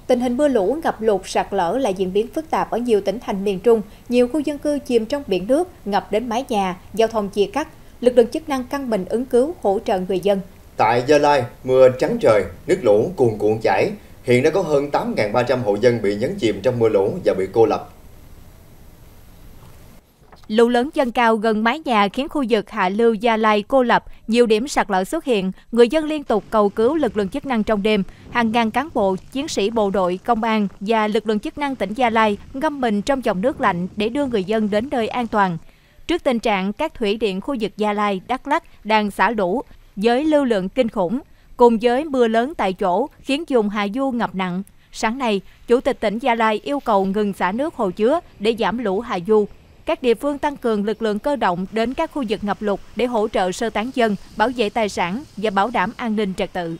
Tình hình mưa lũ, ngập lụt, sạt lở lại diễn biến phức tạp ở nhiều tỉnh thành miền Trung. Nhiều khu dân cư chìm trong biển nước, ngập đến mái nhà, giao thông chia cắt. Lực lượng chức năng căng mình ứng cứu, hỗ trợ người dân. Tại Gia Lai, mưa trắng trời, nước lũ cuồn cuộn chảy. Hiện đã có hơn 8.300 hộ dân bị nhấn chìm trong mưa lũ và bị cô lập. Lũ lớn dâng cao gần mái nhà khiến khu vực hạ lưu Gia Lai cô lập, nhiều điểm sạt lở xuất hiện. Người dân liên tục cầu cứu lực lượng chức năng trong đêm. Hàng ngàn cán bộ, chiến sĩ bộ đội, công an và lực lượng chức năng tỉnh Gia Lai ngâm mình trong dòng nước lạnh để đưa người dân đến nơi an toàn. Trước tình trạng các thủy điện khu vực Gia Lai, Đắk Lắk đang xả lũ với lưu lượng kinh khủng, cùng với mưa lớn tại chỗ khiến vùng hạ du ngập nặng. Sáng nay, Chủ tịch tỉnh Gia Lai yêu cầu ngừng xả nước hồ chứa để giảm lũ hạ du. Các địa phương tăng cường lực lượng cơ động đến các khu vực ngập lụt để hỗ trợ sơ tán dân, bảo vệ tài sản và bảo đảm an ninh trật tự.